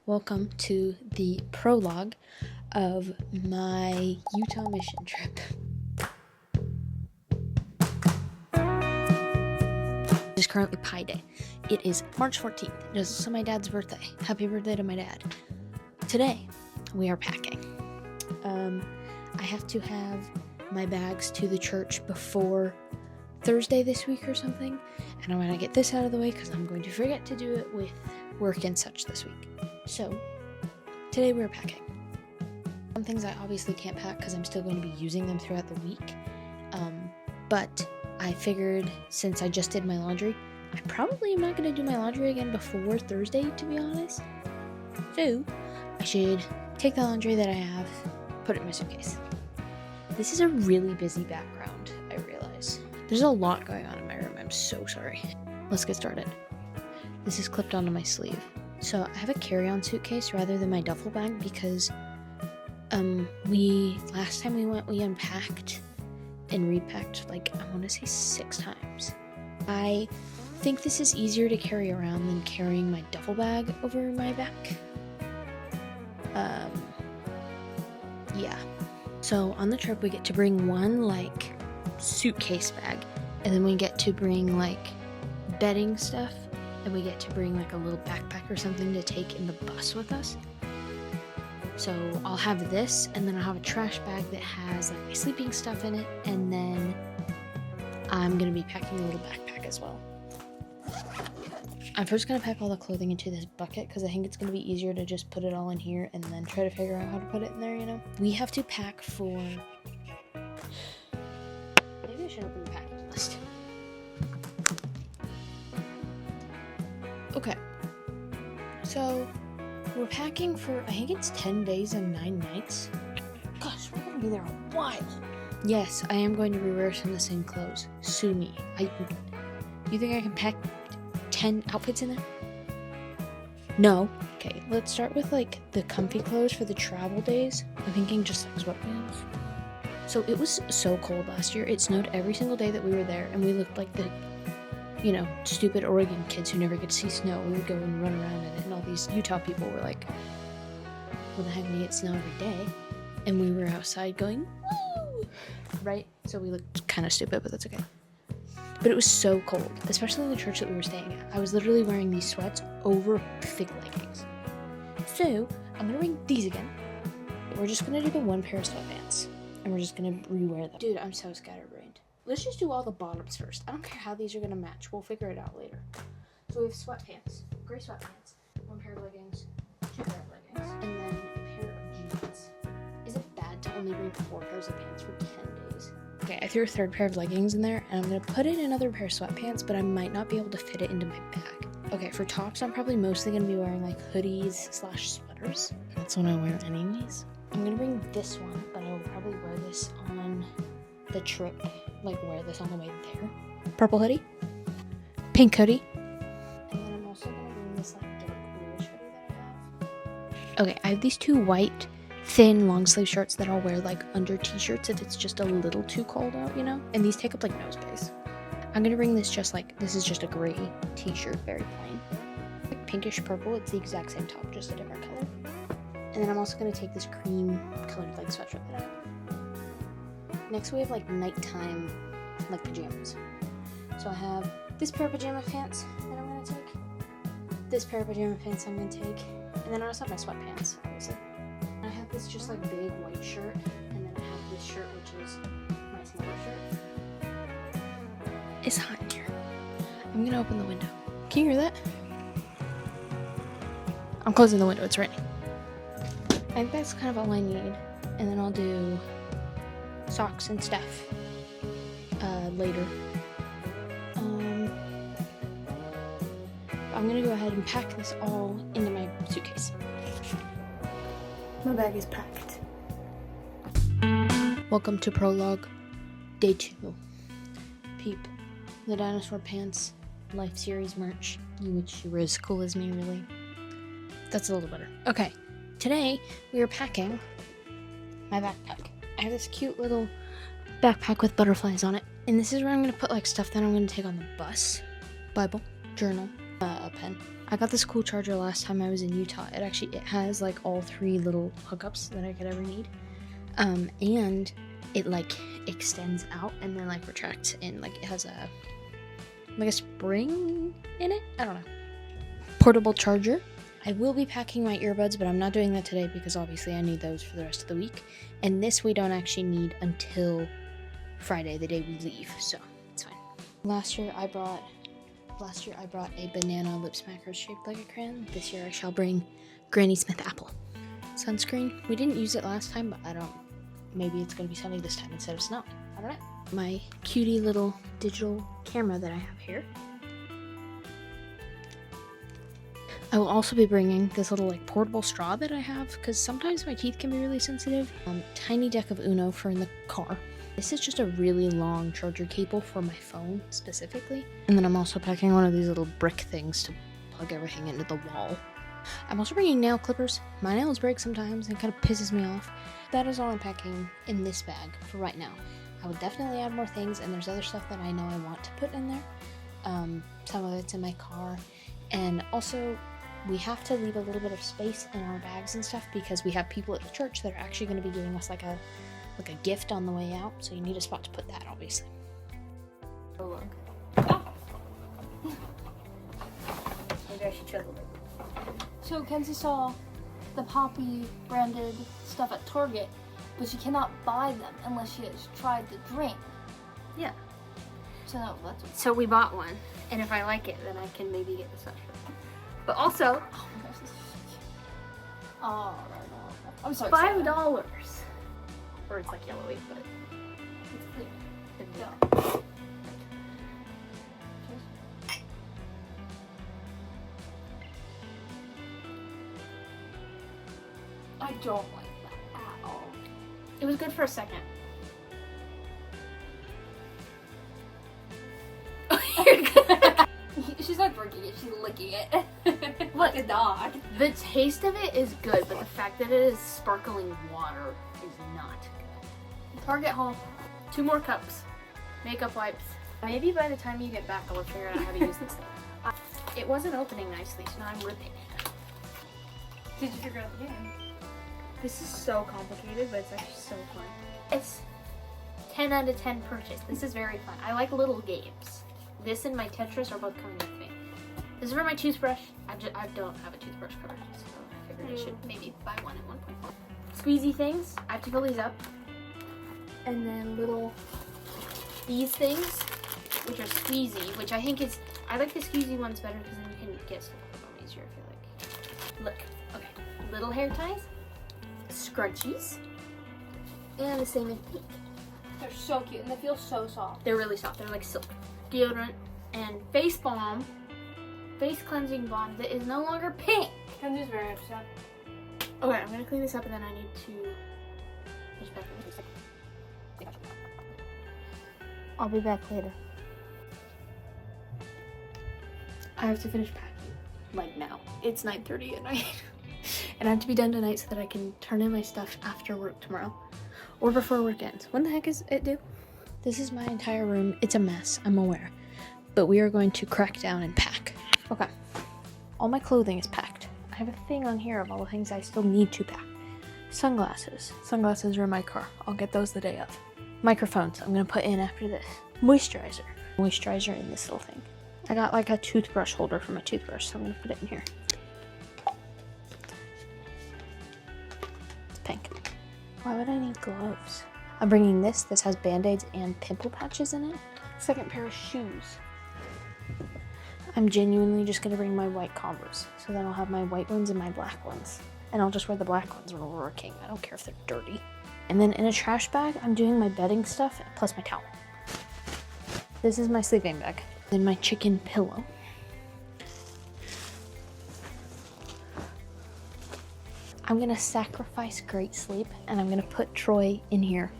Welcome to the prologue of my Utah mission trip. It is currently Pi Day. It is March 14th. It is also my dad's birthday. Happy birthday to my dad. Today, we are packing. I have to have my bags to the church before Thursday this week or something, and I want to get this out of the way because I'm going to forget to do it with work and such this week. So, today we're packing. Some things I obviously can't pack because I'm still going to be using them throughout the week, but I figured since I just did my laundry, I probably am not going to do my laundry again before Thursday, to be honest. So, I should take the laundry that I have, put it in my suitcase. This is a really busy background, I realize. There's a lot going on in my room, I'm so sorry. Let's get started. This is clipped onto my sleeve. So I have a carry-on suitcase rather than my duffel bag because last time we went, we unpacked and repacked like, I want to say 6 times. I think this is easier to carry around than carrying my duffel bag over my back. Yeah. So on the trip, we get to bring one like suitcase bag, and then we get to bring like bedding stuff, and we get to bring like a little backpack or something to take in the bus with us. So I'll have this, and then I'll have a trash bag that has like my sleeping stuff in it, and then I'm gonna be packing a little backpack as well. I'm first gonna pack all the clothing into this bucket because I think it's gonna be easier to just put it all in here and then try to figure out how to put it in there, you know? We have to pack for... Maybe I should open the packing list. Okay. So, we're packing for, I think it's 10 days and 9 nights. Gosh, we're gonna be there a while. Yes, I am going to rewear some of the same clothes. Sue me. You think I can pack 10 outfits in there? No. Okay, let's start with like the comfy clothes for the travel days. I'm thinking just like sweatpants. So it was so cold last year. It snowed every single day that we were there, and we looked like the, stupid Oregon kids who never get to see snow. We would go and run around in it, and all these Utah people were like, well, the heck, we get snow every day. And we were outside going, woo! Right? So we looked kind of stupid, but that's okay. But it was so cold, especially in the church that we were staying at. I was literally wearing these sweats over thick leggings. So, I'm going to bring these again. We're just going to do the one pair of sweatpants, and we're just going to rewear them. Dude, I'm so scatterbrained. Let's just do all the bottoms first. I don't care how these are going to match. We'll figure it out later. So we have sweatpants, gray sweatpants, one pair of leggings, 2 pair of leggings, and then a pair of jeans. Is it bad to only bring 4 pairs of pants for 10 days? Okay, I threw a 3rd pair of leggings in there, and I'm going to put in another pair of sweatpants, but I might not be able to fit it into my bag. Okay, for tops, I'm probably mostly going to be wearing like hoodies/sweaters. That's what I wear anyways. I'm going to bring this one, but I will probably wear this on the trip, like wear this on the way there. Purple hoodie, pink hoodie, and then I'm also going to bring this like dark bluish hoodie that I have. Okay, I have these 2 white thin long sleeve shirts that I'll wear like under t-shirts if it's just a little too cold out, and these take up like no space. I'm gonna bring this this is just a gray t-shirt, very plain, like pinkish purple. It's the exact same top, just a different color. And then I'm also gonna take this cream colored like sweatshirt that I have. Next we have like nighttime like pajamas. So I have this pair of pajama pants that I'm gonna take, this pair of pajama pants I'm gonna take, and then I also have my sweatpants, obviously. I have this just like big white shirt, and then I have this shirt which is my smaller shirt. It's hot in here. I'm gonna open the window. Can you hear that? I'm closing the window, it's raining. I think that's kind of all I need, and then I'll do socks and stuff later. I'm gonna go ahead and pack this all into my suitcase. My bag is packed. Welcome to Prologue, Day 2. Peep, the dinosaur pants, Life Series merch. You wish you were as cool as me, really. That's a little better. Okay, today we are packing my backpack. I have this cute little backpack with butterflies on it, and this is where I'm going to put like stuff that I'm going to take on the bus. Bible, journal, A pen. I got this cool charger last time I was in Utah. It has like all 3 little hookups that I could ever need. And it like extends out and then like retracts in. Like it has a spring in it. I don't know. Portable charger. I will be packing my earbuds, but I'm not doing that today because obviously I need those for the rest of the week. And this we don't actually need until Friday, the day we leave, so it's fine. Last year I brought a banana lip smacker shaped like a crayon. This year I shall bring Granny Smith apple. Sunscreen. We didn't use it last time, but maybe it's gonna be sunny this time instead of snow. I don't know. My cutie little digital camera that I have here. I will also be bringing this little like portable straw that I have because sometimes my teeth can be really sensitive. Tiny deck of Uno for in the car. This is just a really long charger cable for my phone specifically. And then I'm also packing one of these little brick things to plug everything into the wall. I'm also bringing nail clippers. My nails break sometimes and it kind of pisses me off. That is all I'm packing in this bag for right now. I will definitely add more things, and there's other stuff that I know I want to put in there. Some of it's in my car. And also, we have to leave a little bit of space in our bags and stuff because we have people at the church that are actually going to be giving us like a gift on the way out, so you need a spot to put that, obviously. Prologue. Maybe I should chisel it. So Kenzie saw the Poppy branded stuff at Target, but she cannot buy them unless she has tried the drink. Yeah. So that's what. So we bought one, and if I like it, then I can maybe get the sweatshirt. But also, Oh my gosh, this is so cute. Oh, no. I'm so $5. excited. Or it's like yellowy, but It's clear. yeah. I don't like that at all. It was good for a second. She's not drinking it, she's licking it. Like a dog. The taste of it is good, but the fact that it is sparkling water is not good. Target haul. 2 more cups. Makeup wipes. Maybe by the time you get back, I'll figure out how to use this thing. It wasn't opening nicely, so now I'm ripping it. Did you figure out the game? This is so complicated, but it's actually so fun. It's 10 out of 10 purchase. This is very fun. I like little games. This and my Tetris are both coming with me. This is for my toothbrush. I don't have a toothbrush cover, so I figured I should maybe buy one at one point. Squeezy things. I have to fill these up. And then these things, which are squeezy, which I think is, I like the squeezy ones better because then you can get stuff on easier, I feel like. Look, okay. Little hair ties, scrunchies, and the same in pink. They're so cute and they feel so soft. They're really soft. They're like silk. Deodorant and face balm, face cleansing balm that is no longer pink. Kenzie's very upset. Okay, I'm gonna clean this up and then I need to finish packing this. I'll be back later. I have to finish packing, like now. It's 9:30 at night. And I have to be done tonight so that I can turn in my stuff after work tomorrow. Or before work ends. When the heck is it due? This is my entire room. It's a mess, I'm aware. But we are going to crack down and pack. Okay. All my clothing is packed. I have a thing on here of all the things I still need to pack. Sunglasses. Sunglasses are in my car. I'll get those the day of. Microphones I'm gonna put in after this. Moisturizer. Moisturizer in this little thing. I got like a toothbrush holder for my toothbrush, so I'm gonna put it in here. It's pink. Why would I need gloves? I'm bringing this. This has band-aids and pimple patches in it. Second pair of shoes. I'm genuinely just gonna bring my white Converse. So then I'll have my white ones and my black ones. And I'll just wear the black ones when we're working. I don't care if they're dirty. And then in a trash bag, I'm doing my bedding stuff plus my towel. This is my sleeping bag. Then my chicken pillow. I'm gonna sacrifice great sleep and I'm gonna put Troy in here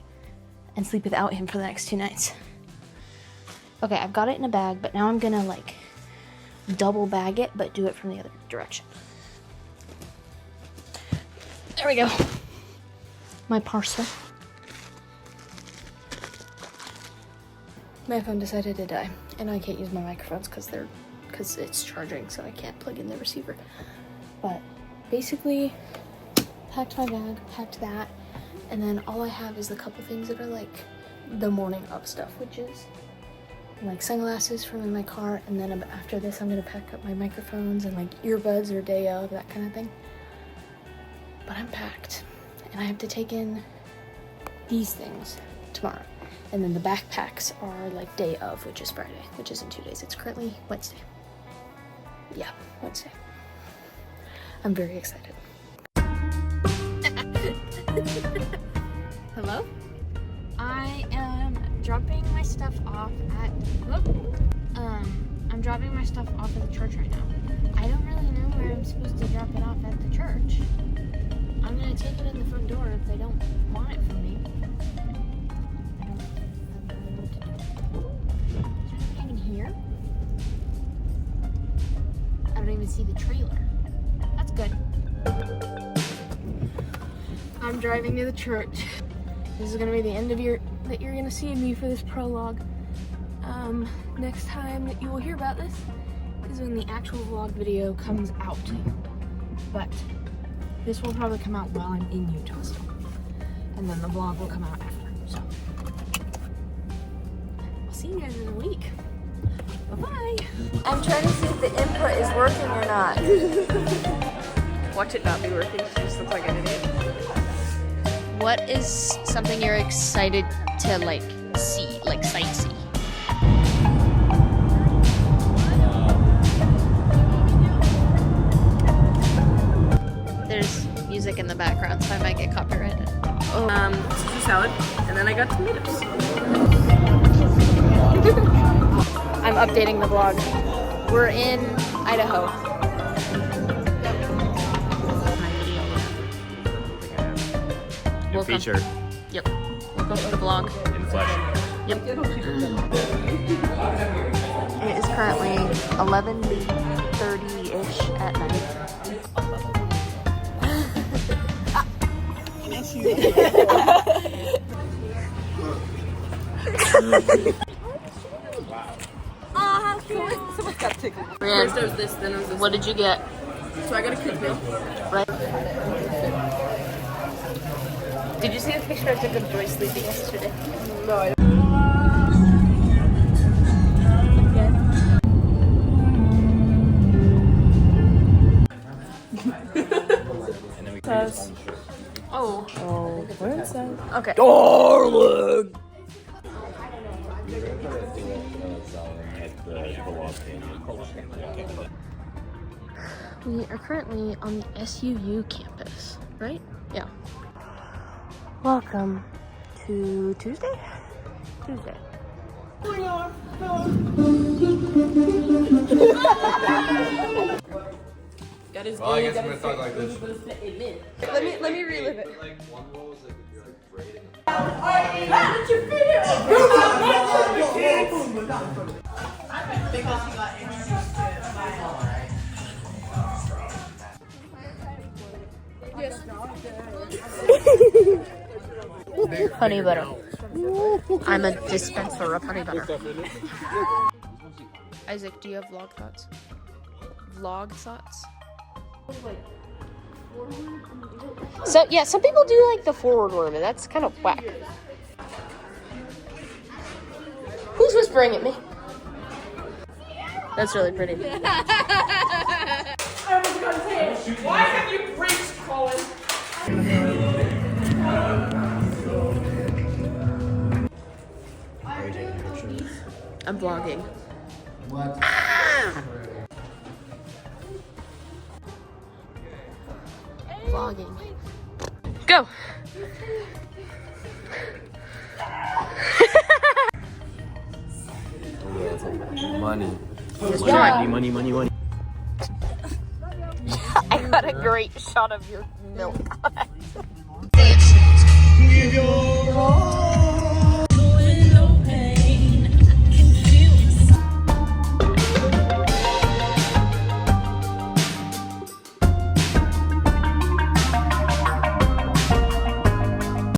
and sleep without him for the next 2 nights. Okay, I've got it in a bag, but now I'm gonna like double bag it, but do it from the other direction. There we go. My parcel. My phone decided to die, and I can't use my microphones because they're because it's charging, so I can't plug in the receiver. But basically, packed my bag, packed that, and then all I have is the couple things that are like the morning of stuff, which is like sunglasses from in my car, and then after this I'm gonna pack up my microphones and like earbuds or day of, that kind of thing. But I'm packed, and I have to take in these things tomorrow. And then the backpacks are like day of, which is Friday, which is in 2 days. It's currently Wednesday. Yeah, Wednesday. I'm very excited. Hello? I am dropping my stuff off at, I'm dropping my stuff off at the church right now. I don't really know where I'm supposed to drop it off at the church. I'm gonna take it in the front door if they don't want it from me. Here. I don't even see the trailer. That's good. I'm driving to the church. This is gonna be the end of that you're gonna see me for this prologue. Next time that you will hear about this is when the actual vlog video comes out. But this will probably come out while I'm in Utah still. And then the vlog will come out after. So I'll see you guys in a week. Bye-bye. I'm trying to see if the input is working or not. Watch it not be working. She just looks like an idiot. What is something you're excited to like see, like sightsee? There's music in the background, so I might get copyrighted. Caesar salad, and then I got tomatoes. I'm updating the vlog. We're in Idaho. New feature Yep. Welcome to the vlog. in flesh. Yep. It is currently 11:30-ish at night. Someone's got tickled. Brian, First there was this, then there was this. what did you get? So I got a quick meal. Right. Did you see the picture I took of Joy sleeping yesterday? No, I Oh. Oh, where's that? Okay. Darling! We are currently on the SUU campus, right? Yeah. Welcome to Tuesday? Tuesday. That is Well, I guess I'm gonna talk like this. Let me relive it. Like one roll was like grading. Honey butter. I'm a dispenser of honey butter. Isaac, do you have vlog thoughts? Vlog thoughts? So yeah, some people do like the forward worm, and that's kind of whack. Who's whispering at me? That's really pretty. I was gonna say, why have you preached, Colin? I'm vlogging. What? Vlogging. Go! Money. Yeah. Money. I got a great shot of your milk.